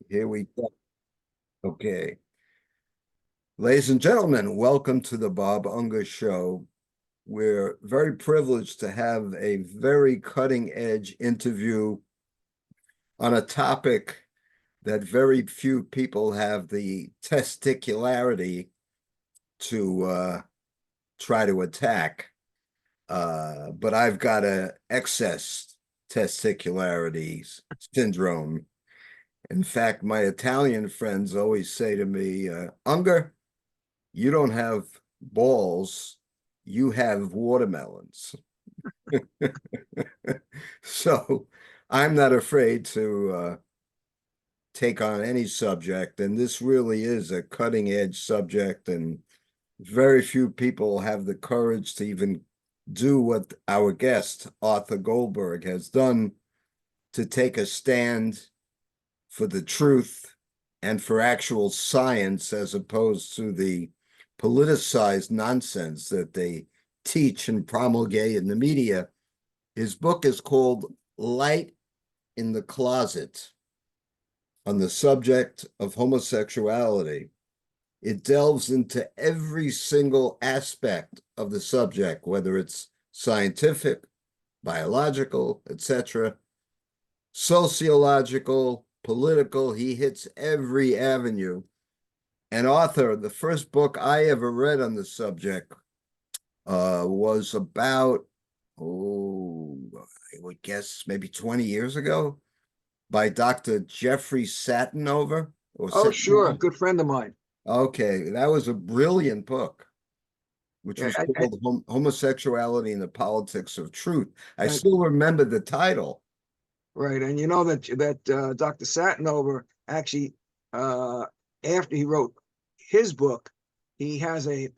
Here we go. Okay. Ladies and gentlemen, welcome to the Bob Unger Show. We're very privileged to have a very cutting edge interview on a topic that very few people have the testicularity to try to attack. But I've got a excess testicularity syndrome. In fact, my Italian friends always say to me, Unger, you don't have balls, you have watermelons. So I'm not afraid to take on any subject. And this really is a cutting edge subject. And very few people have the courage to even do what our guest, Arthur Goldberg, has done to take a stand for the truth and for actual science as opposed to the politicized nonsense that they teach and promulgate in the media. His book is called Light in the Closet on the subject of homosexuality. It delves into every single aspect of the subject, whether it's scientific, biological, etc., sociological, political. He hits every avenue. And Arthur, the first book I ever read on the subject was about, I would guess maybe 20 years ago, by Dr. Jeffrey Satinover. Oh, sure. Good friend of mine. Okay, that was a brilliant book, which Yeah, was called Homosexuality and the Politics of Truth. I and, still remember the title. right. And you know that Dr. Satinover actually, after he wrote his book, he has a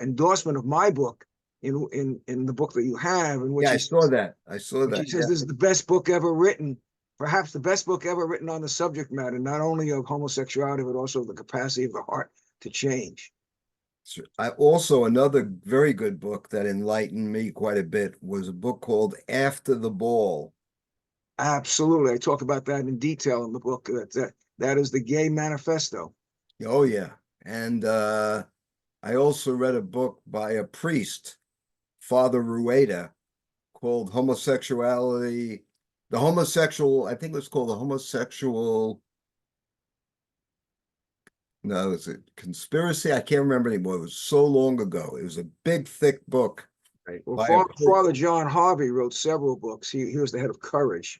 endorsement of my book in the book that you have, in which Yeah, I he saw says, that. I saw which that. he says this is the best book ever written, perhaps the best book ever written on the subject matter, not only of homosexuality, but also of the capacity of the heart to change. I also, another very good book that enlightened me quite a bit was a book called After the Ball. Absolutely. I talk about that in detail in the book. That is the gay manifesto. Oh yeah. And I also read a book by a priest, Father Rueda, called Homosexuality, the homosexual, I think it was called the homosexual, no, it's a conspiracy. I can't remember anymore. It was so long ago. It was a big, thick book Right. Well, by a Father John Harvey wrote several books. He was the head of Courage,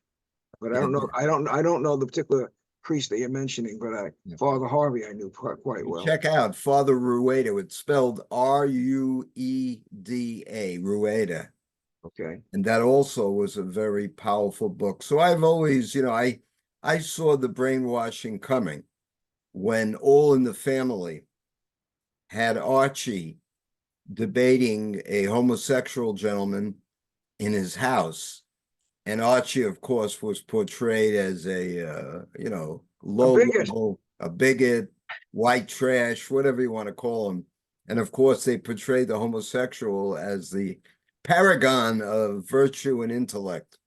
but I yeah, don't know. I don't know the particular priest that you're mentioning, but yeah. Father Harvey I knew quite well. Check out Father Rueda. It's spelled Rueda, Rueda. Okay. And that also was a very powerful book. So I've always, I saw the brainwashing coming when All in the Family had Archie debating a homosexual gentleman in his house. And Archie, of course, was portrayed as a, A low bigot. level, a bigot, white trash, whatever you want to call him. And of course, they portrayed the homosexual as the paragon of virtue and intellect.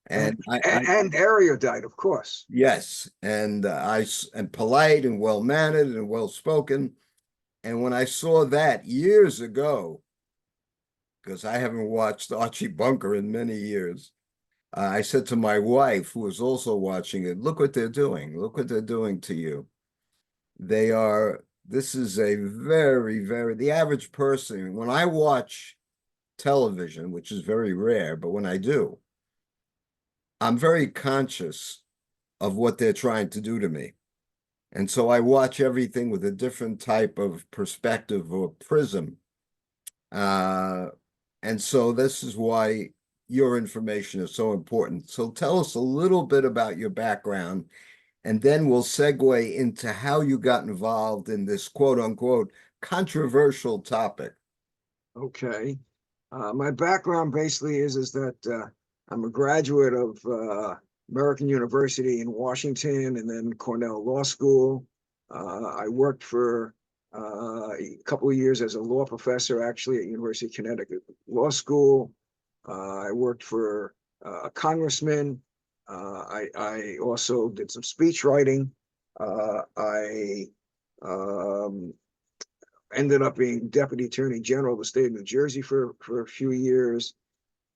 and And and erudite, of course. yes, and I and polite and well mannered and well spoken. And when I saw that years ago, because I haven't watched Archie Bunker in many years, I said to my wife, who was also watching it, look what they're doing. Look what they're doing to you. This is a very, very, the average person, when I watch television, which is very rare, but when I do, I'm very conscious of what they're trying to do to me. And so I watch everything with a different type of perspective or prism. Uh, and so this is why your information is so important. So tell us a little bit about your background, and then we'll segue into how you got involved in this quote unquote controversial topic. Okay. My background basically is that I'm a graduate of American University in Washington and then Cornell Law School. I worked for a couple of years as a law professor, actually, at University of Connecticut Law School. I worked for a congressman. I also did some speech writing. I ended up being Deputy Attorney General of the state of New Jersey for a few years.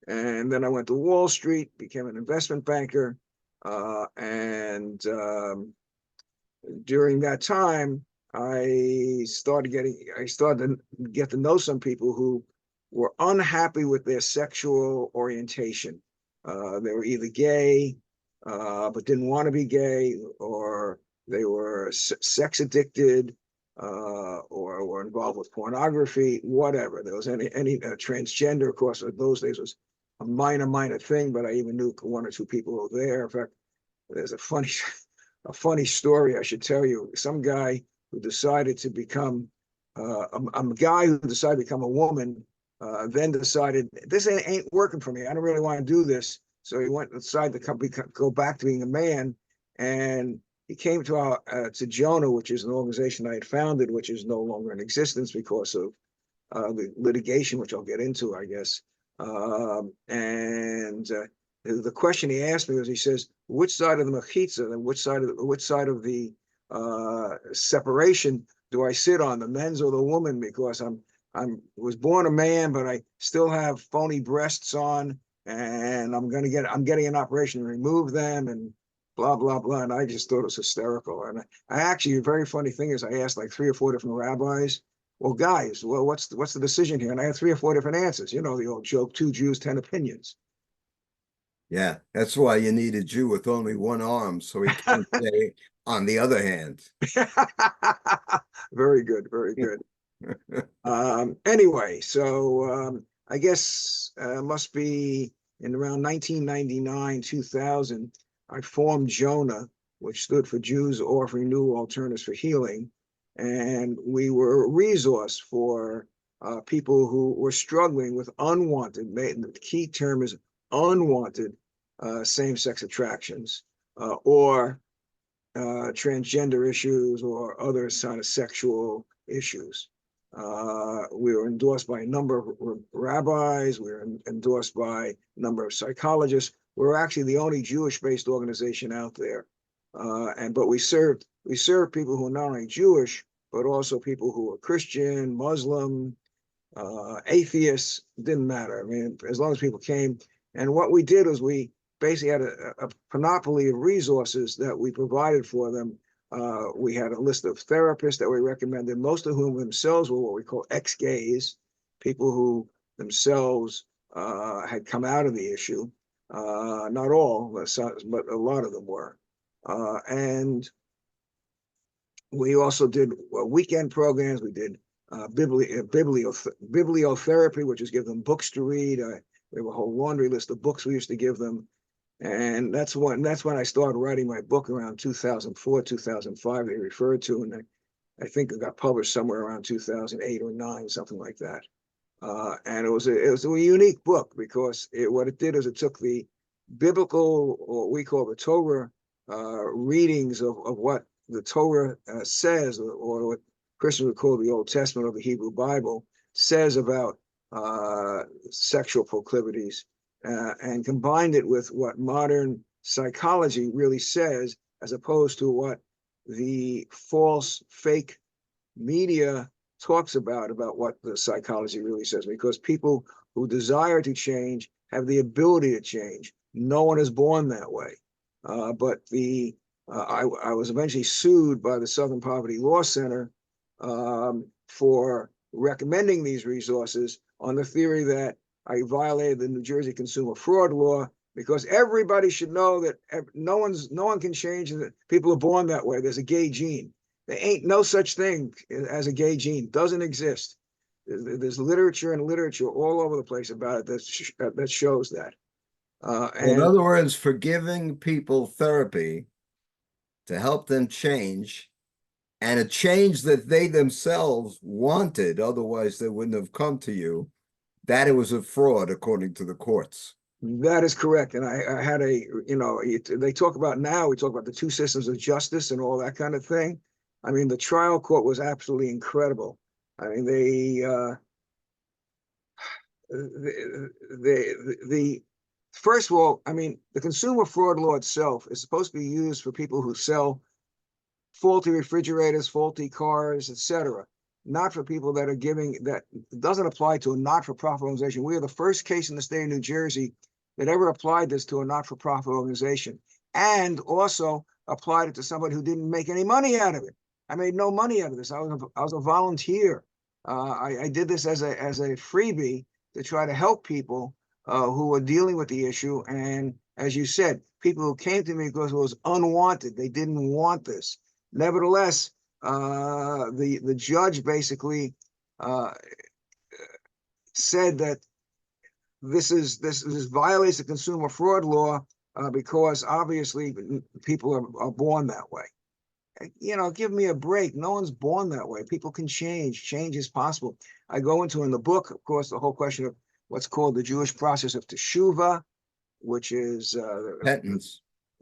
And then I went to Wall Street, became an investment banker. And during that time, I started to get to know some people who were unhappy with their sexual orientation. They were either gay, but didn't want to be gay, or they were sex addicted, or were involved with pornography, whatever. There was any transgender, of course, in those days was a minor thing, but I even knew one or two people who were there. In fact, there's a funny story I should tell you. Some guy who decided to become a guy who decided to become a woman, then decided this ain't working for me. I don't really want to do this. So he went inside the company, go back to being a man, and he came to Jonah, which is an organization I had founded, which is no longer in existence because of the litigation, which I'll get into, I guess. And the question he asked me was, he says, which side of the mechitza and which side of the separation do I sit on, the men's or the woman? Because I'm was born a man, but I still have phony breasts on, and I'm getting an operation to remove them, and blah blah blah. And I just thought it was hysterical. And I actually, a very funny thing is, I asked like 3 or 4 different rabbis, well, guys, well, what's the decision here? And I had 3 or 4 different answers. You know, the old joke, 2 Jews, 10 opinions. Yeah, that's why you need a Jew with only one arm, so he can't say on the other hand. Very good, very good. Anyway, so I guess must be in around 1999, 2000, I formed Jonah, which stood for Jews Offering New Alternatives for Healing. And we were a resource for people who were struggling with unwanted, the key term is unwanted same-sex attractions, or transgender issues, or other kind of sexual issues. We were endorsed by a number of rabbis. We were endorsed by a number of psychologists. We're actually the only Jewish-based organization out there. But we served people who are not only Jewish, but also people who are Christian, Muslim, atheists. Didn't matter. I mean, as long as people came. And what we did was we basically had a panoply of resources that we provided for them. We had a list of therapists that we recommended, most of whom themselves were what we call ex-gays, people who themselves had come out of the issue. Not all, but a lot of them were. And we also did weekend programs. We did bibliotherapy, which is give them books to read. We have a whole laundry list of books we used to give them. And that's when I started writing my book around 2004, 2005, they referred to, and I think it got published somewhere around 2008 or 9, something like that. And it was a unique book because what it did is it took the biblical, or what we call the Torah, readings of what the Torah says, or what Christians would call the Old Testament or the Hebrew Bible says about sexual proclivities, and combined it with what modern psychology really says, as opposed to what the false, fake media talks about what the psychology really says. Because people who desire to change have the ability to change. No one is born that way. But I was eventually sued by the Southern Poverty Law Center for recommending these resources on the theory that I violated the New Jersey Consumer Fraud Law, because everybody should know that no one can change, and that people are born that way. There's a gay gene. There ain't no such thing as a gay gene. Doesn't exist. There's literature all over the place about it that shows that. In other words, for giving people therapy to help them change, and a change that they themselves wanted, otherwise they wouldn't have come to you, that it was a fraud according to the courts. That is correct. And I had they talk about now, we talk about the 2 systems of justice and all that kind of thing. I mean, the trial court was absolutely incredible. I mean, the first of all, I mean, the consumer fraud law itself is supposed to be used for people who sell faulty refrigerators, faulty cars, etc. Not for people that are giving that. It doesn't apply to a not-for-profit organization. We are the first case in the state of New Jersey that ever applied this to a not-for-profit organization, and also applied it to somebody who didn't make any money out of it. I made no money out of this. I was a volunteer. I did this as a freebie to try to help people who were dealing with the issue. And as you said, people who came to me because it was unwanted. They didn't want this. Nevertheless, the judge basically said that this violates the consumer fraud law because obviously people are born that way. You know, give me a break. No one's born that way. People can change. Change is possible. I go into in the book, of course, the whole question of what's called the Jewish process of teshuvah, which is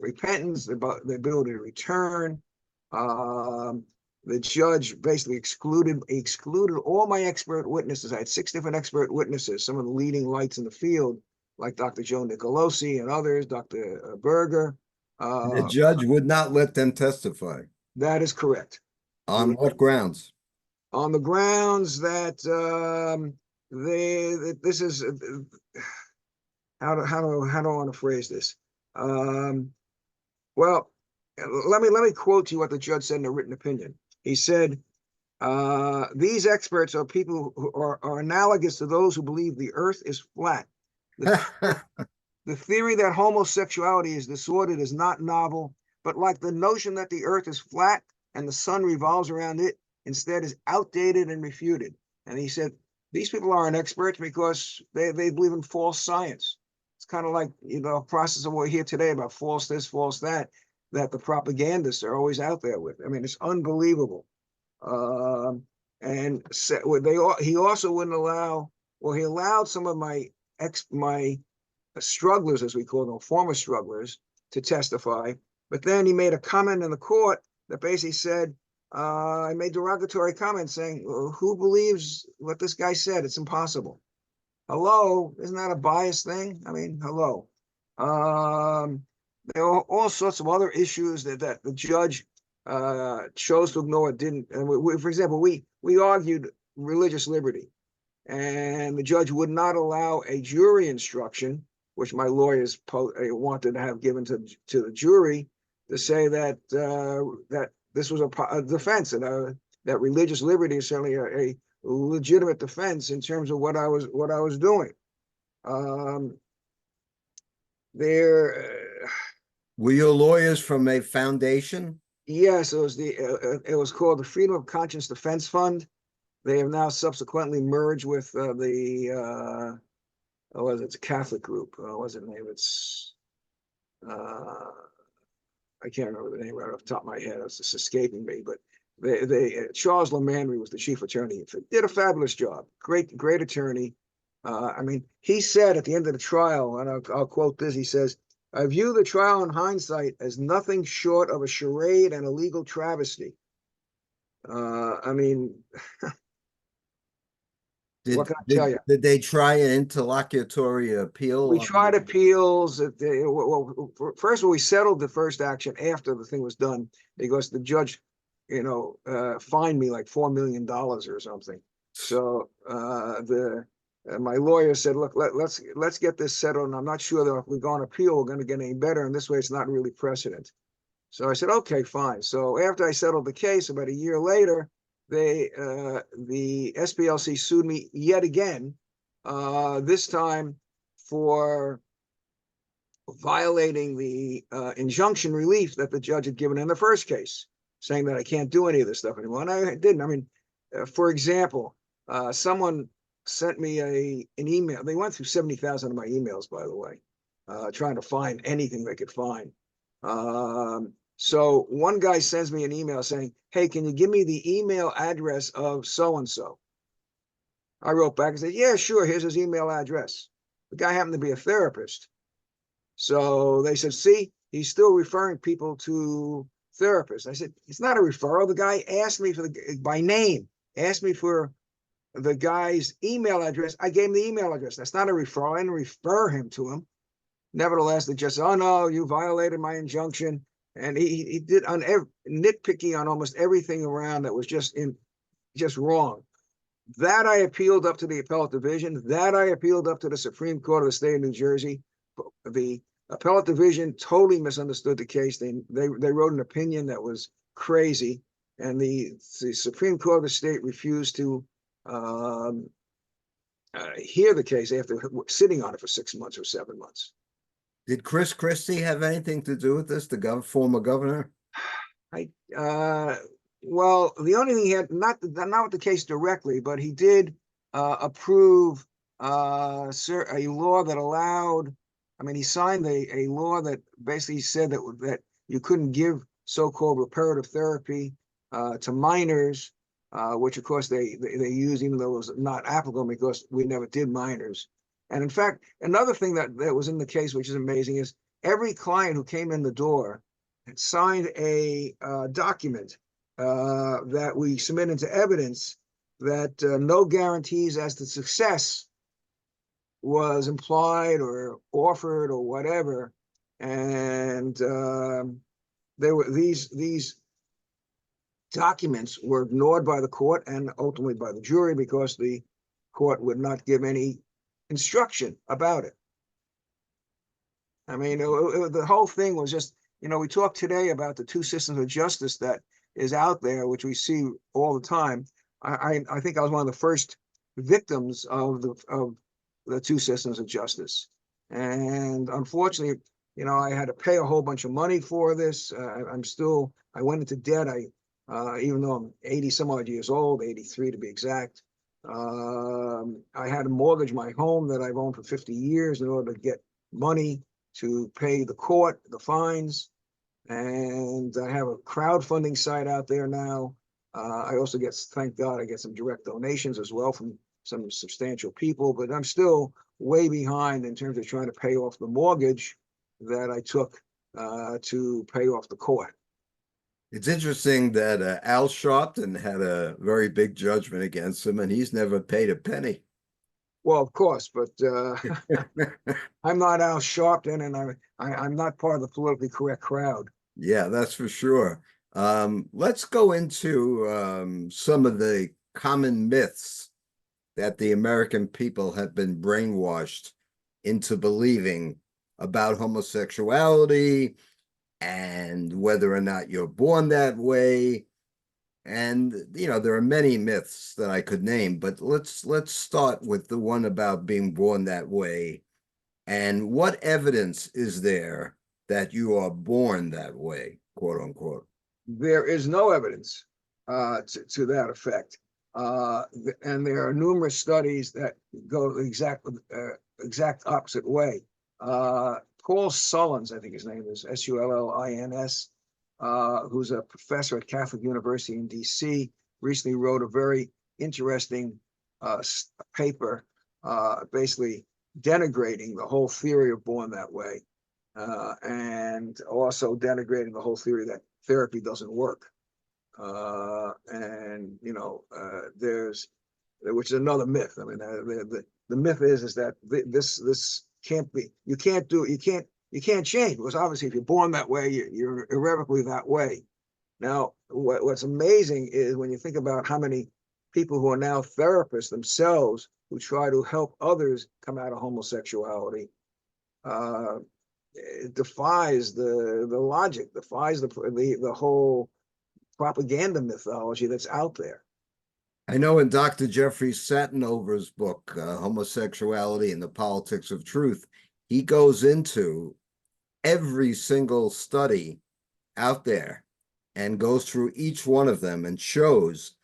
repentance, the ability to return. The judge basically excluded all my expert witnesses. I had 6 different expert witnesses, some of the leading lights in the field, like Dr. Joe Nicolosi and others, Dr. Berger. The judge would not let them testify. That is correct. On what grounds? On the grounds that this is how do I want to phrase this? Well, let me quote you what the judge said in a written opinion. He said, these experts are people who are analogous to those who believe the earth is flat. The theory that homosexuality is disordered is not novel, but like the notion that the earth is flat and the sun revolves around it, instead is outdated and refuted. And he said, these people aren't experts because they believe in false science. It's kind of like, you know, a process of what we hear today about false this, false that the propagandists are always out there with. I mean, it's unbelievable. And he also wouldn't allow, well, he allowed some of my strugglers, as we call them, former strugglers, to testify. But then he made a comment in the court that basically said, I made derogatory comments saying, well, who believes what this guy said? It's impossible. Hello, isn't that a biased thing? I mean, hello. There are all sorts of other issues that the judge chose to ignore, didn't. And for example, we argued religious liberty, and the judge would not allow a jury instruction, which my lawyers wanted to have given to the jury, to say that that this was a defense, and that religious liberty is certainly a legitimate defense in terms of what I was doing. Were your lawyers from a foundation? Yes, it was called the Freedom of Conscience Defense Fund. They have now subsequently merged with it's a Catholic group. What's the name? It's I can't remember the name right off the top of my head. It's just escaping me. But Charles Lemandry was the chief attorney. Did a fabulous job. Great attorney. I mean, he said at the end of the trial, and I'll quote this. He says, "I view the trial in hindsight as nothing short of a charade and a legal travesty." I mean, what can I tell you? Did they try an interlocutory appeal? We tried appeals. First of all, we settled the first action after the thing was done because the judge, fined me like $4 million or something. So my lawyer said, "Look, let's get this settled. And I'm not sure that if we go on appeal, we're going to get any better. And this way, it's not really precedent." So I said, "Okay, fine." So after I settled the case, about a year later, the SPLC sued me yet again. This time for violating the injunction relief that the judge had given in the first case, saying that I can't do any of this stuff anymore. And I didn't. I mean, for example, someone sent me an email. They went through 70,000 of my emails, by the way, trying to find anything they could find. So one guy sends me an email saying, "Hey, can you give me the email address of so-and-so?" I wrote back and said, "Yeah, sure. Here's his email address." The guy happened to be a therapist. So they said, "See, he's still referring people to therapists." I said, "It's not a referral. The guy asked me by name, asked me for the guy's email address. I gave him the email address. That's not a referral. I didn't refer him to him." nevertheless, they just, oh no, you violated my injunction. And he did on nitpicky on almost everything around that was just wrong. That I appealed up to the appellate division. That I appealed up to the Supreme Court of the state of New Jersey. The appellate division totally misunderstood the case. They wrote an opinion that was crazy, and the Supreme Court of the state refused to hear the case after sitting on it for 6 months or 7 months. Did Chris Christie have anything to do with this, the former governor? Well, the only thing he had, not with the case directly, but he did approve a law that allowed, I mean, he signed a law that basically said that you couldn't give so-called reparative therapy to minors, which of course they use, even though it was not applicable because we never did minors. And in fact, another thing that was in the case, which is amazing, is every client who came in the door signed a document that we submit into evidence that no guarantees as to success was implied or offered or whatever. And there were these documents were ignored by the court and ultimately by the jury because the court would not give any instruction about it. I mean, the whole thing was just, we talked today about the two systems of justice that is out there, which we see all the time. I think I was one of the first victims of the two systems of justice. And unfortunately, I had to pay a whole bunch of money for this. I went into debt. Even though I'm 80 some odd years old, 83 to be exact, I had to mortgage my home that I've owned for 50 years in order to get money to pay the court, the fines. And I have a crowdfunding site out there now. I also get, thank God, I get some direct donations as well from some substantial people, but I'm still way behind in terms of trying to pay off the mortgage that I took to pay off the court. It's interesting that Al Sharpton had a very big judgment against him, and he's never paid a penny. Well, of course, but I'm not Al Sharpton, and I'm not part of the politically correct crowd. Yeah, that's for sure. Let's go into some of the common myths that the American people have been brainwashed into believing about homosexuality and whether or not you're born that way. And there are many myths that I could name, but let's start with the one about being born that way. And what evidence is there that you are born that way, quote unquote? There is no evidence to that effect. And there are numerous studies that go the exact opposite way. Paul Sullins, I think his name is Sullins, who's a professor at Catholic University in DC, recently wrote a very interesting paper, basically denigrating the whole theory of born that way, and also denigrating the whole theory that therapy doesn't work. And there's, which is another myth. I mean, the myth is that this can't be, you can't change, because obviously if you're born that way, you're irrevocably that way. Now, what's amazing is when you think about how many people who are now therapists themselves who try to help others come out of homosexuality, it defies the logic, defies the whole propaganda mythology that's out there. I know in Dr. Jeffrey Satinover's book, Homosexuality and the Politics of Truth, he goes into every single study out there and goes through each one of them and shows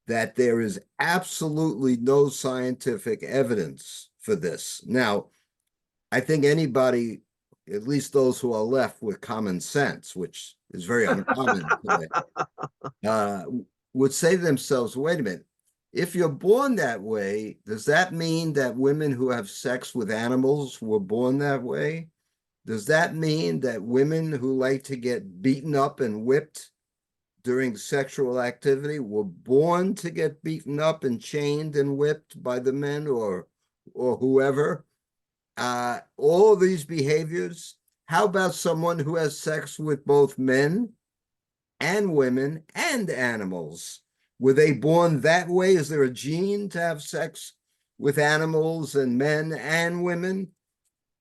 that there is absolutely no scientific evidence for this. Now, I think anybody, at least those who are left with common sense, which is very uncommon today, would say to themselves, wait a minute, if you're born that way, does that mean that women who have sex with animals were born that way? Does that mean that women who like to get beaten up and whipped during sexual activity were born to get beaten up and chained and whipped by the men or whoever? all of these behaviors. How about someone who has sex with both men and women and animals? Were they born that way? Is there a gene to have sex with animals and men and women?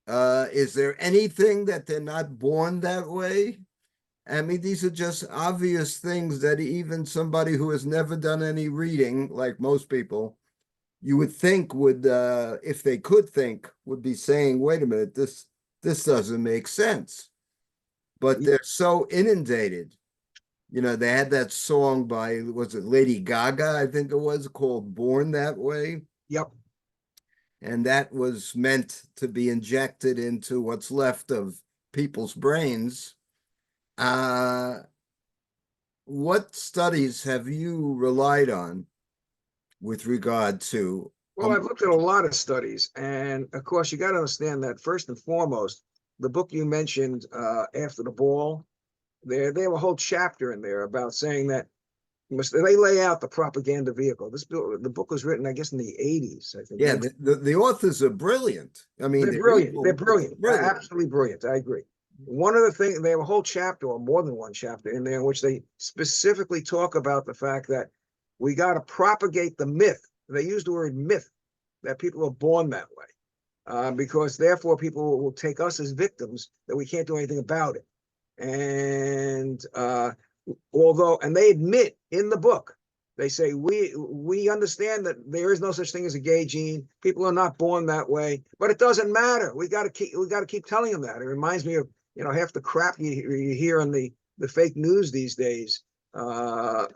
Is there anything that they're not born that way? I mean, these are just obvious things that even somebody who has never done any reading, like most people, you would think would, if they could think, would be saying, wait a minute, this doesn't make sense. But they're so inundated. They had that song by, was it Lady Gaga, I think it was, called Born That Way. Yep. And that was meant to be injected into what's left of people's brains. Uh, what studies have you relied on with regard to Well, I've looked at a lot of studies, and of course, you got to understand that first and foremost, the book you mentioned, After the Ball, they have a whole chapter in there about saying that they lay out the propaganda vehicle. The book was written, I guess, in the 80s, I think. Yeah, the authors are brilliant. I mean, They're they're brilliant. equal, They're brilliant. brilliant. Absolutely brilliant. I agree. One of the things, they have a whole chapter or more than one chapter in there in which they specifically talk about the fact that we got to propagate the myth. They use the word myth, that people are born that way, because therefore people will take us as victims, that we can't do anything about it. And and they admit in the book, they say we understand that there is no such thing as a gay gene. People are not born that way, but it doesn't matter. We got to keep telling them that. It reminds me of half the crap you hear on the fake news these days, of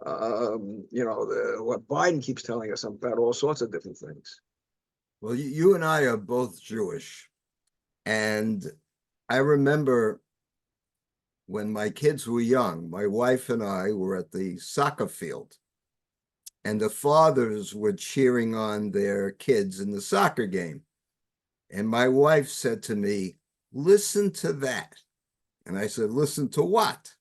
what Biden keeps telling us about all sorts of different things. Well, you and I are both Jewish. And I remember when my kids were young, my wife and I were at the soccer field, and the fathers were cheering on their kids in the soccer game. And my wife said to me, listen to that. And I said, listen to what?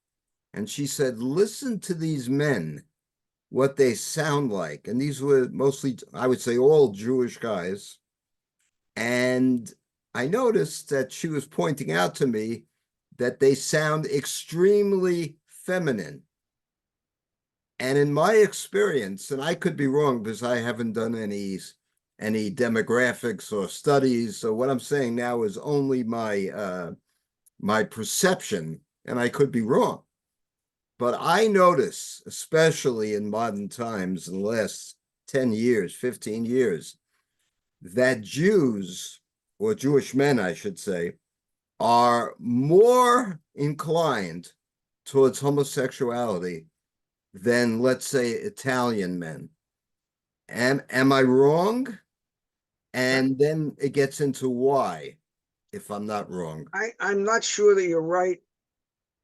And she said, listen to these men, what they sound like. And these were mostly, I would say, all Jewish guys. And I noticed that she was pointing out to me that they sound extremely feminine. And in my experience, and I could be wrong because I haven't done any demographics or studies. So what I'm saying now is only my perception, and I could be wrong. But I notice, especially in modern times, in the last 10 years, 15 years, that Jews, or Jewish men, I should say, are more inclined towards homosexuality than, let's say, Italian men. Am I wrong? And then it gets into why, if I'm not wrong. I'm not sure that you're right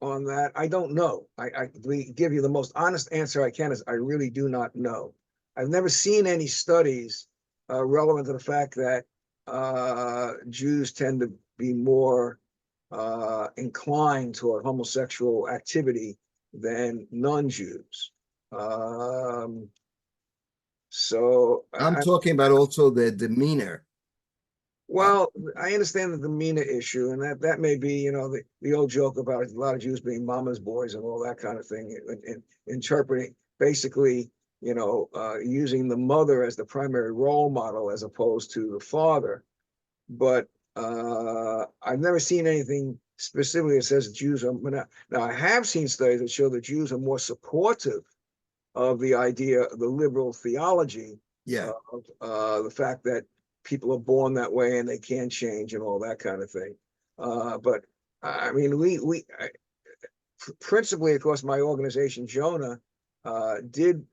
on that. I don't know. I give you the most honest answer I can is I really do not know. I've never seen any studies relevant to the fact that Jews tend to be more inclined toward homosexual activity than non-Jews. So I'm talking about also their demeanor. well, I understand the demeanor issue, and that may be, the old joke about a lot of Jews being mama's boys and all that kind of thing, and interpreting basically, using the mother as the primary role model as opposed to the father. But I've never seen anything specifically that says Jews are. Now, I have seen studies that show that Jews are more supportive of the idea of the liberal theology, Yeah. of the fact that people are born that way and they can't change and all that kind of thing. But I mean, principally, of course, my organization, Jonah, did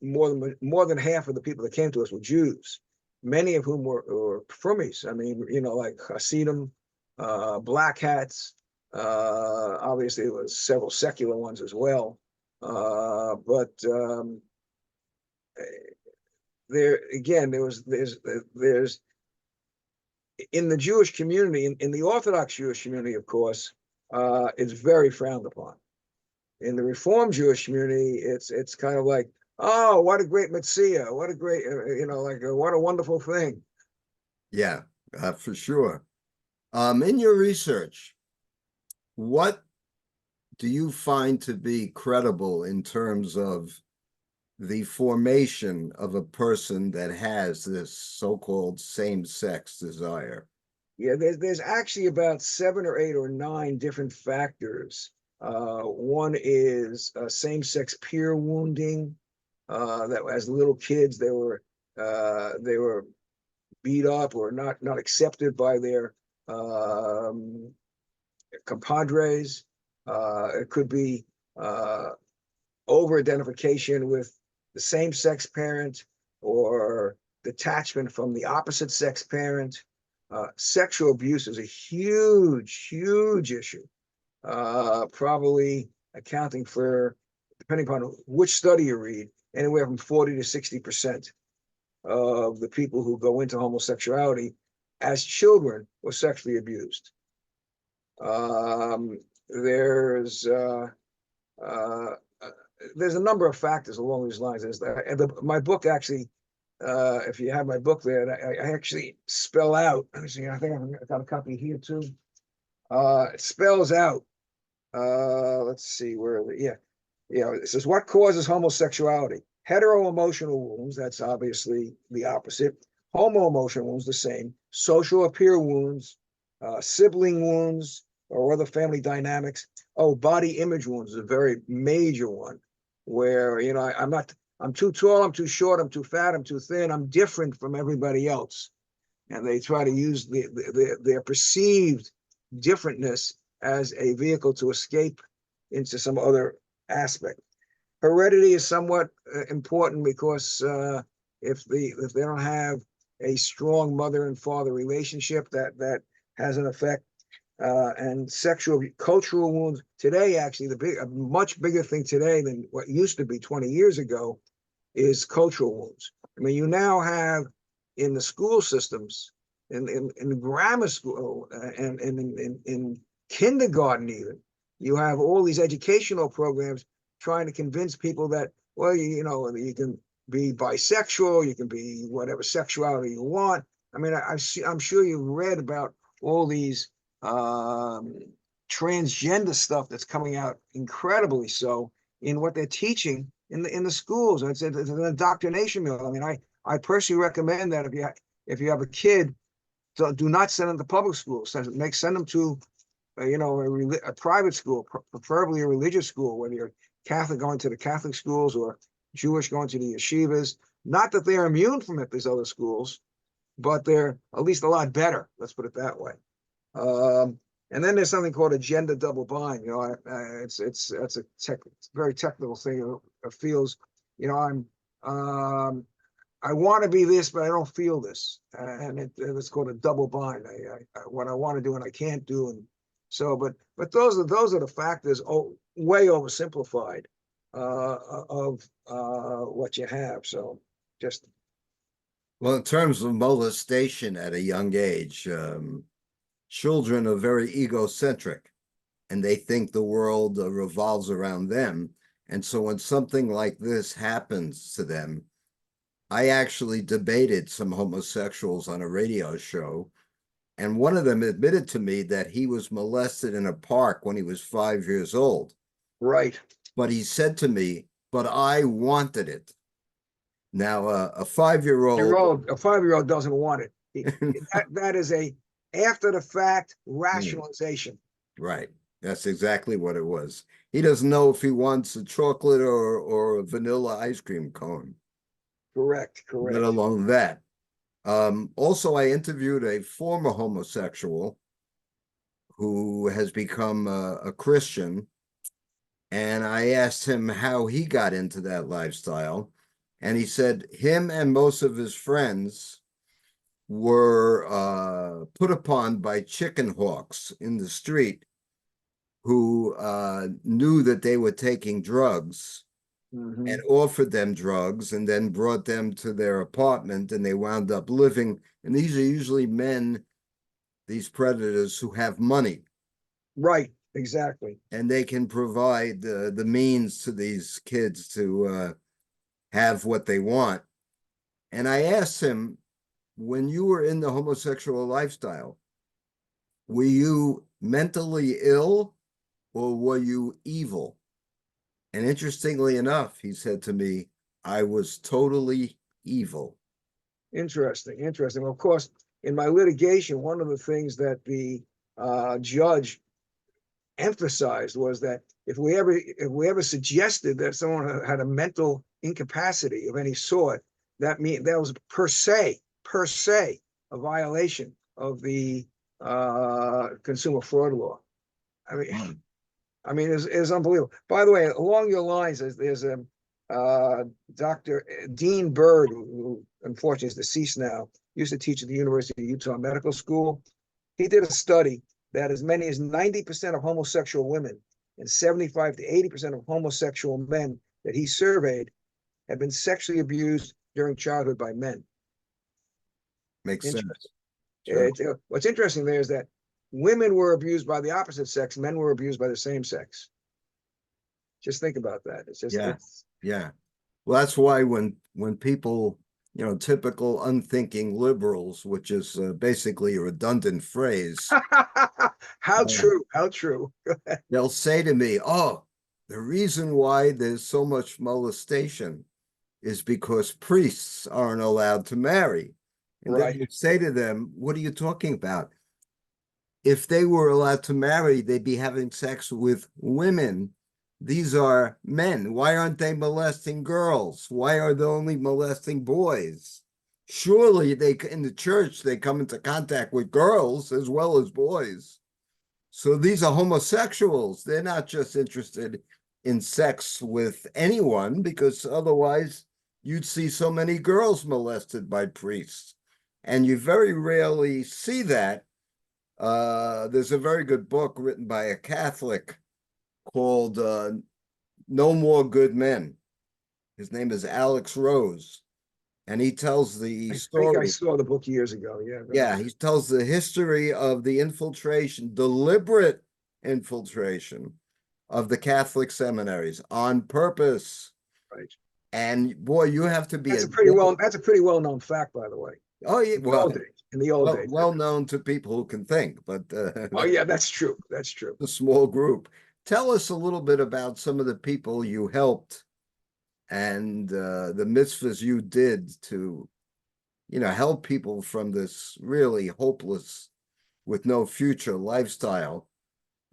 more than half of the people that came to us were Jews, many of whom were Frumis. I mean, like Hasidim, Black Hats. Obviously, there was several secular ones as well. But there again, there's in the Jewish community, in the Orthodox Jewish community, of course, it's very frowned upon. In the Reformed Jewish community, it's kind of like, oh, what a great Messiah, what a great, what a wonderful thing. Yeah. For sure. In your research, what do you find to be credible in terms of the formation of a person that has this so-called same-sex desire? Yeah, there's actually about 7 or 8 or 9 different factors. One is same-sex peer wounding. That as little kids they were beat up or not accepted by their compadres. It could be over identification with the same sex parent or detachment from the opposite sex parent. Sexual abuse is a huge issue, probably accounting for, depending upon which study you read, anywhere from 40 to 60% of the people who go into homosexuality as children were sexually abused. Um, there's uh, uh, there's a number of factors along these lines. My book actually, if you have my book there, I actually spell out. See, I think I've got a copy here too. It spells out. Let's see where. Yeah, it says what causes homosexuality. Hetero emotional wounds. That's obviously the opposite. Homo emotional wounds, the same. Social or peer wounds, sibling wounds, or other family dynamics. Oh, body image wounds is a very major one, where I'm too tall, I'm too short, I'm too fat, I'm too thin, I'm different from everybody else, and they try to use their perceived differentness as a vehicle to escape into some other aspect. Heredity is somewhat important because if they don't have a strong mother and father relationship, that has an effect. And sexual cultural wounds today, actually, a much bigger thing today than what used to be 20 years ago is cultural wounds. I mean, you now have in the school systems, in grammar school, and in kindergarten even, you have all these educational programs trying to convince people that, well, you can be bisexual, you can be whatever sexuality you want. I mean, I'm sure you've read about all these um, transgender stuff that's coming out incredibly so in what they're teaching in the schools. It's an indoctrination mill. I mean, I personally recommend that if you have a kid, do not send them to public schools. Send them to a private school, preferably a religious school, whether you're Catholic going to the Catholic schools or Jewish going to the yeshivas. Not that they're immune from it, these other schools, but they're at least a lot better. Let's put it that way. And then there's something called a gender double bind. It's very technical thing. It feels, I want to be this, but I don't feel this, and it's called a double bind. What I want to do and I can't do, and so. But those are the factors. Way oversimplified of what you have. So just Well, in terms of molestation at a young age, children are very egocentric and they think the world revolves around them. And so when something like this happens to them, I actually debated some homosexuals on a radio show, and one of them admitted to me that he was molested in a park when he was 5 years old. right. But he said to me, but I wanted it. Now, a 5-year-old, A 5-year-old doesn't want it. That is a after the fact rationalization. right. That's exactly what it was. He doesn't know if he wants a chocolate or a vanilla ice cream cone, Correct, let correct. alone that. Also, I interviewed a former homosexual who has become a Christian, and I asked him how he got into that lifestyle. And he said him and most of his friends were put upon by chicken hawks in the street who knew that they were taking drugs and Mhm. offered them drugs and then brought them to their apartment, and they wound up living. And these are usually men, these predators who have money, Right, exactly. and they can provide the means to these kids to have what they want. And I asked him, when you were in the homosexual lifestyle, were you mentally ill or were you evil? And interestingly enough, he said to me, I was totally evil. Interesting, interesting. Of course, in my litigation, one of the things that the judge emphasized was that if we ever suggested that someone had a mental incapacity of any sort, that was per se a violation of the consumer fraud law. I mean, Hmm. I mean, it's unbelievable. By the way, along your lines, there's a Dr. Dean Bird, who unfortunately is deceased now, used to teach at the University of Utah Medical School. He did a study that as many as 90% of homosexual women and 75 to 80% of homosexual men that he surveyed had been sexually abused during childhood by men. Makes sense. Interesting. Sure. What's interesting there is that women were abused by the opposite sex, men were abused by the same sex. Just think about that. It's just Yeah. it's Yeah. Well, that's why when people, typical unthinking liberals, which is basically a redundant phrase, how uh, true, how true. they'll say to me, "Oh, the reason why there's so much molestation is because priests aren't allowed to marry." And then Right. you say to them, "What are you talking about? If they were allowed to marry, they'd be having sex with women. These are men. Why aren't they molesting girls? Why are they only molesting boys? Surely they in the church they come into contact with girls as well as boys. So these are homosexuals. They're not just interested in sex with anyone because otherwise you'd see so many girls molested by priests. And you very rarely see that. There's a very good book written by a Catholic called No More Good Men. His name is Alex Rose, and he tells the I think I story. saw the book years ago. Yeah, very Yeah, good. he tells the history of the infiltration, deliberate infiltration of the Catholic seminaries on purpose. Right. And boy, you have to be a That's a pretty well known fact, by the way. oh yeah, In the well, old days. In the old days. well known to people who can think, but Oh that's yeah, that's true. That's true. a small group. Tell us a little bit about some of the people you helped and the mitzvahs you did to, help people from this really hopeless, with no future lifestyle.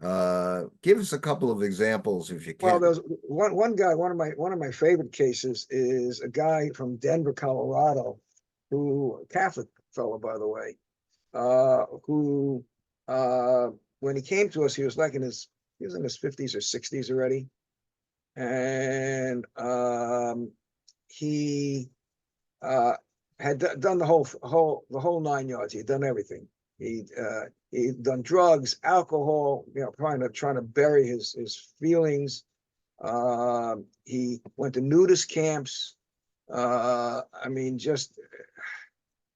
Give us a couple of examples if you Well, can. there's one guy, one of my favorite cases is a guy from Denver, Colorado, who Catholic fellow, by the way, who when he came to us, he was in his 50s or 60s already. And he had done the whole 9 yards. He'd done everything. He'd done drugs, alcohol, trying to bury his feelings. He went to nudist camps. I mean, just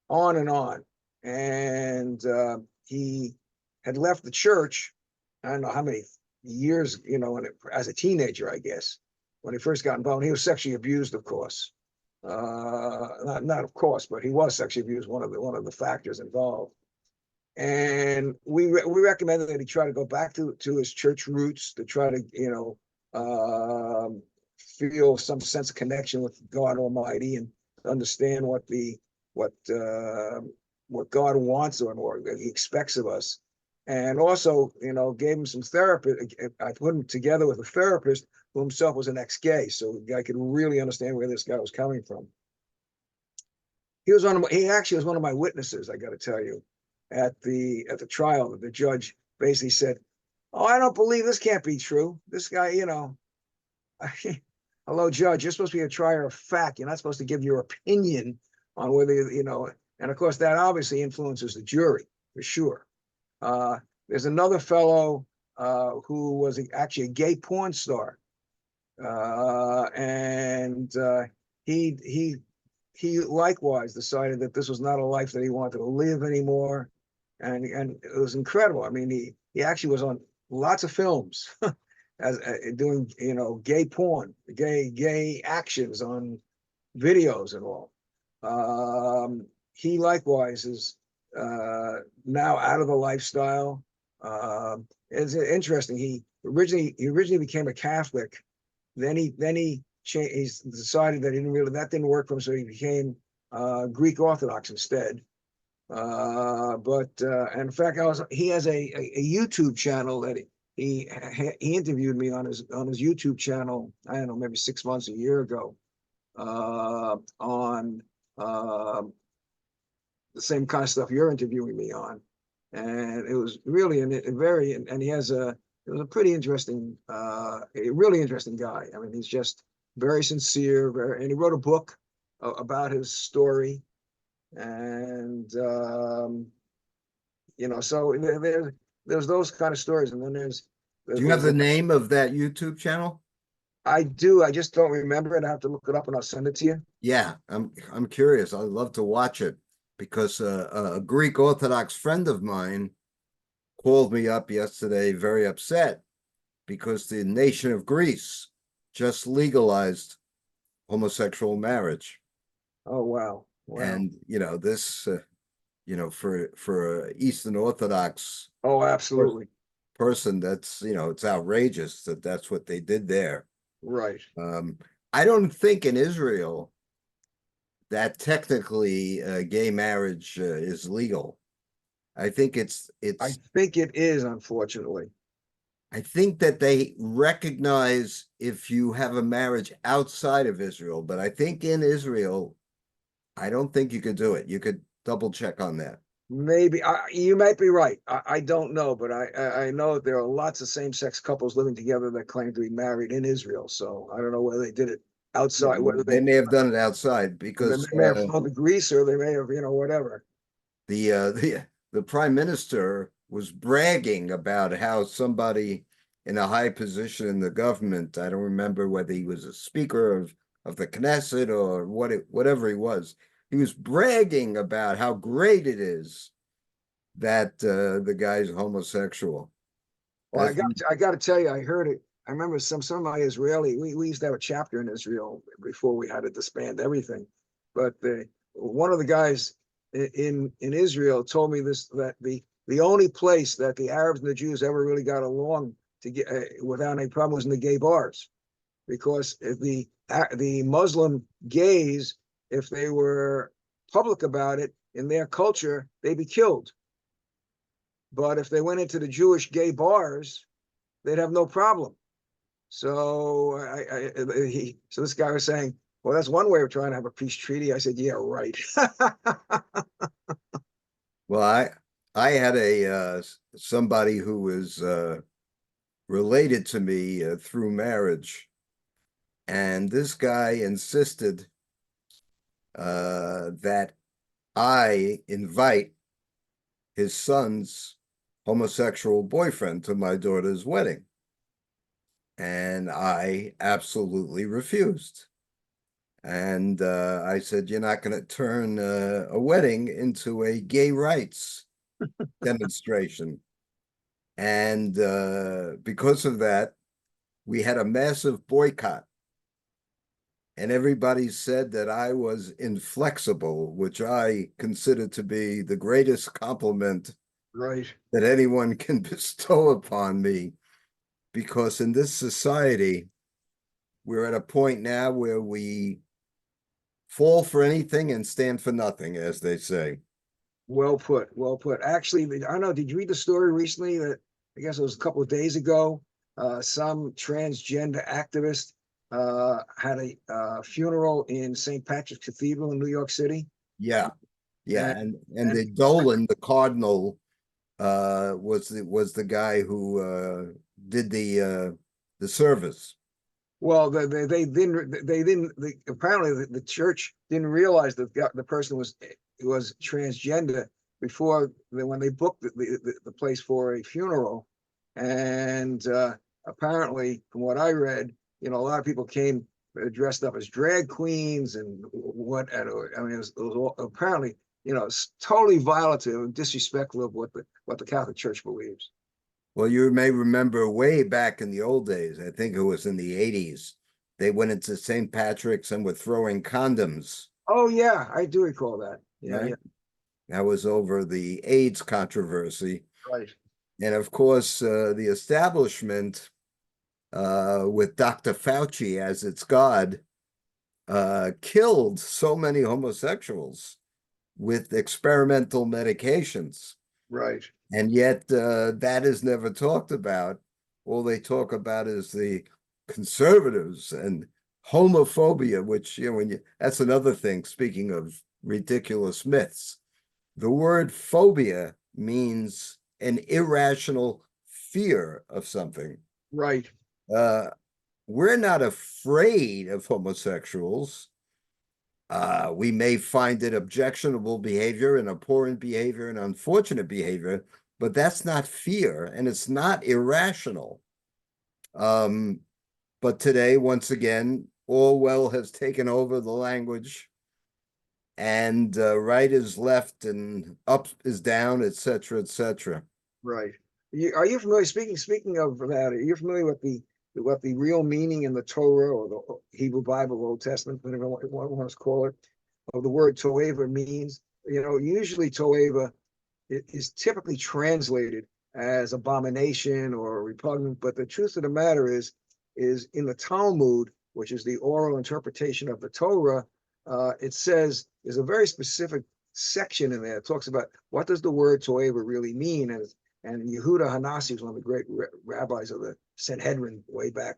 on and on. And he had left the church. I don't know how many years, as a teenager, I guess, when he first got involved. He was sexually abused, of course. Not of course, but he was sexually abused. One of the factors involved. And we recommended that he try to go back to his church roots to try to feel some sense of connection with God Almighty and understand what what God wants or what He expects of us. And also, gave him some therapy. I put him together with a therapist who himself was an ex-gay, so the guy could really understand where this guy was coming from. He actually was one of my witnesses, I got to tell you, at the trial. The judge basically said, "Oh, I don't believe this can't be true. This guy, hello, judge, you're supposed to be a trier of fact. You're not supposed to give your opinion on whether, and of course that obviously influences the jury for sure." There's another fellow who was actually a gay porn star, and he likewise decided that this was not a life that he wanted to live anymore, and it was incredible. I mean, he actually was on lots of films as doing gay porn, gay actions on videos and all. he likewise is now out of the lifestyle. It's interesting. He originally became a Catholic. Then he changed. He's decided that that didn't work for him, so he became Greek Orthodox instead. And in fact, he has a YouTube channel that he interviewed me on his YouTube channel. I don't know, maybe 6 months, a year ago, on the same kind of stuff you're interviewing me on, and it was really and he has it was a pretty interesting, a really interesting guy. I mean, he's just very sincere, and he wrote a book about his story, and so there's those kind of stories, and then Do you have the name of that YouTube channel? I do. I just don't remember it. I have to look it up, and I'll send it to you. Yeah, I'm curious. I'd love to watch it because a Greek Orthodox friend of mine called me up yesterday, very upset because the nation of Greece just legalized homosexual marriage. Oh, wow. And this for Eastern Orthodox Oh, absolutely. person, that's it's outrageous that that's what they did there. Right. I don't think in Israel that technically gay marriage is legal. I think I think it is, unfortunately. I think that they recognize if you have a marriage outside of Israel, but I think in Israel, I don't think you could do it. You could double check on that. Maybe you might be right. I don't know, but I know that there are lots of same-sex couples living together that claim to be married in Israel. So I don't know whether they did it outside, whether They may have done it outside they because may have flown to Greece, or they may have, whatever. the prime minister was bragging about how somebody in a high position in the government, I don't remember whether he was a speaker of the Knesset or whatever he was bragging about how great it is that the guy's homosexual. Well, I got to tell you, I heard it. I remember some of my Israeli. We used to have a chapter in Israel before we had to disband everything. But one of the guys in Israel told me that the only place that the Arabs and the Jews ever really got along to get without any problem was in the gay bars, because if the Muslim gays, if they were public about it in their culture, they'd be killed. But if they went into the Jewish gay bars, they'd have no problem. So so this guy was saying, well, that's one way of trying to have a peace treaty. I said, yeah, right. Well, I had a somebody who was related to me through marriage, and this guy insisted that I invite his son's homosexual boyfriend to my daughter's wedding. And I absolutely refused. And I said, you're not going to turn a wedding into a gay rights demonstration. And because of that, we had a massive boycott. And everybody said that I was inflexible, which I consider to be the greatest compliment Right. that anyone can bestow upon me. Because in this society, we're at a point now where we fall for anything and stand for nothing, as they say. Well put. Well put. Actually, I don't know. Did you read the story recently that I guess it was a couple of days ago? Some transgender activist had a funeral in St. Patrick's Cathedral in New York City. Yeah, yeah, And, and the Dolan, the cardinal, was the guy who did the service. well, they didn't apparently the church didn't realize that the person was transgender before when they booked the place for a funeral. And apparently, from what I read, a lot of people came dressed up as drag queens and what. I mean, it was apparently, it's totally violative and disrespectful of what the Catholic Church believes. Well, you may remember way back in the old days, I think it was in the 80s, they went into St. Patrick's and were throwing condoms. Oh yeah, I do recall that. Yeah, right? yeah, That was over the AIDS controversy. right, And of course, the establishment, with Dr. Fauci as its god, killed so many homosexuals with experimental medications. right, And yet, that is never talked about. All they talk about is the conservatives and homophobia, which, that's another thing. Speaking of ridiculous myths, the word phobia means an irrational fear of something. right, Uh, we're not afraid of homosexuals. We may find it objectionable behavior and abhorrent behavior and unfortunate behavior, but that's not fear and it's not irrational. Um, but today, once again, Orwell has taken over the language, and right is left and up is down, etc., etc. right. Are you familiar, speaking of that, are you familiar with what the real meaning in the Torah or the Hebrew Bible, Old Testament, whatever one wants to call it, of the word toeva means? Usually toeva is typically translated as abomination or repugnant, but the truth of the matter is in the Talmud, which is the oral interpretation of the Torah, it says there's a very specific section in there. It talks about what does the word toeva really mean, and Yehuda Hanasi was one of the great rabbis of the Sanhedrin way back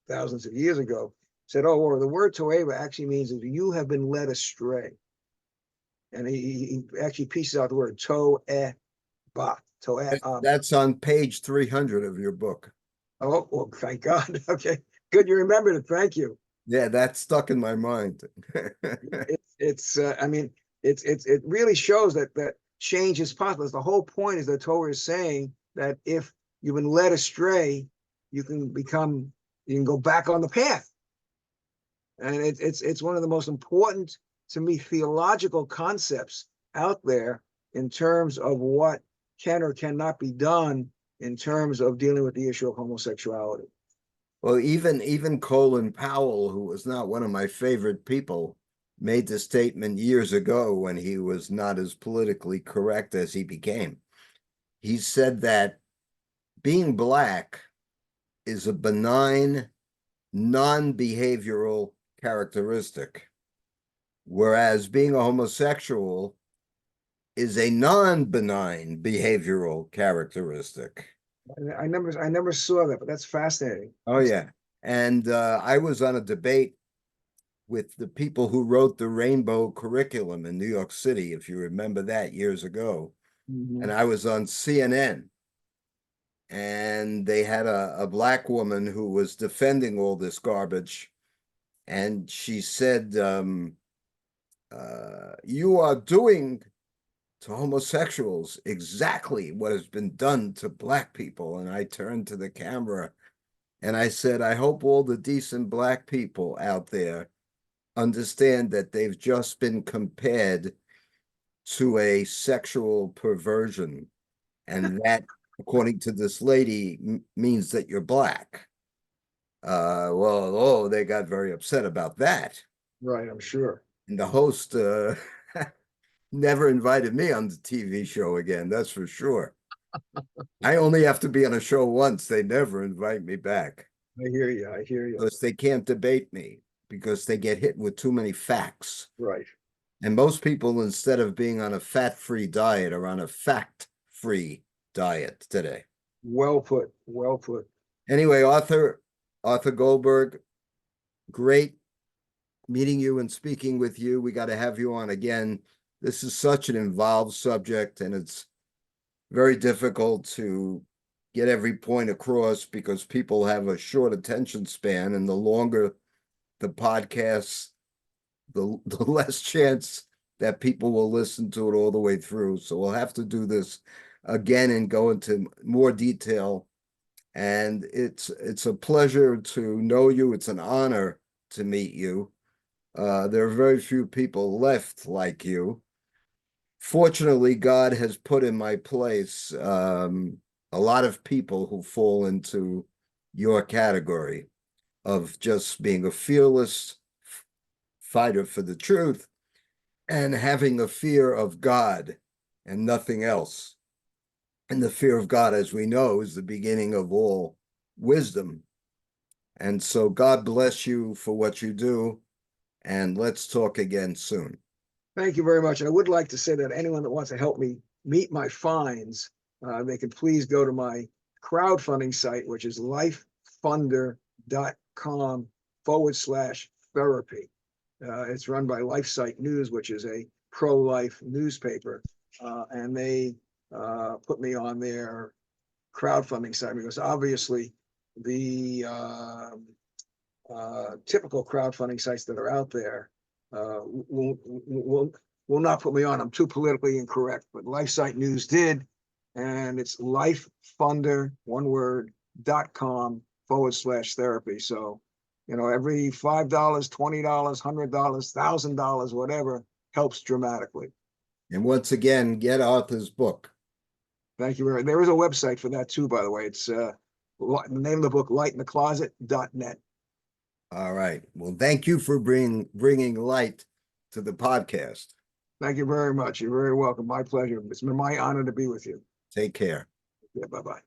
thousands of years ago. Said, "Oh, well, the word toeva actually means that you have been led astray." And he actually pieces out the word ba. That's on page 300 of your book. Oh, well, thank God. Okay, good. You remembered it. Thank you. Yeah, that's stuck in my mind. It's. I mean, it really shows that change is possible. The whole point is that Torah is saying that if you've been led astray, you can go back on the path. And it's one of the most important to me theological concepts out there in terms of what can or cannot be done in terms of dealing with the issue of homosexuality. Well, even Colin Powell, who was not one of my favorite people, made the statement years ago when he was not as politically correct as he became. He said that being black is a benign, non-behavioral characteristic, whereas being a homosexual is a non-benign behavioral characteristic. I never saw that, but that's fascinating. Oh, yeah. And I was on a debate with the people who wrote the rainbow curriculum in New York City, if you remember that years ago. And Mhm. I was on CNN, and they had a black woman who was defending all this garbage. And she said, you are doing to homosexuals exactly what has been done to black people. And I turned to the camera and I said, I hope all the decent black people out there understand that they've just been compared to a sexual perversion. And that, according to this lady, means that you're black. Well, they got very upset about that. Right, I'm sure. And the host never invited me on the TV show again, that's for sure. I only have to be on a show once. They never invite me back I hear you. I hear you. because they can't debate me because they get hit with too many facts. Right. And most people, instead of being on a fat-free diet, are on a fact-free diet today. Well put. Well put. Anyway, Arthur Goldberg, great meeting you and speaking with you. We got to have you on again. This is such an involved subject, and it's very difficult to get every point across because people have a short attention span, and the longer the podcasts, the less chance that people will listen to it all the way through. So we'll have to do this again and go into more detail. And it's a pleasure to know you. It's an honor to meet you. There are very few people left like you. Fortunately, God has put in my place a lot of people who fall into your category of just being a fearless fighter for the truth and having a fear of God and nothing else. And the fear of God, as we know, is the beginning of all wisdom. And so God bless you for what you do. And let's talk again soon. Thank you very much. And I would like to say that anyone that wants to help me meet my fines, they can please go to my crowdfunding site, which is lifefunder.com/therapy. It's run by LifeSite News, which is a pro-life newspaper. And they put me on their crowdfunding site because obviously the typical crowdfunding sites that are out there will not put me on. I'm too politically incorrect, but LifeSite News did, and it's lifefunder, one word, .com/therapy. So, every $5, $20, $100, $1,000, whatever helps dramatically. And once again, get Arthur's book. Thank you very much. There is a website for that too, by the way. It's the name of the book, lightinthecloset.net. All right. Well, thank you for bringing light to the podcast. Thank you very much. You're very welcome. My pleasure. It's been my honor to be with you. Take care. Yeah, bye-bye.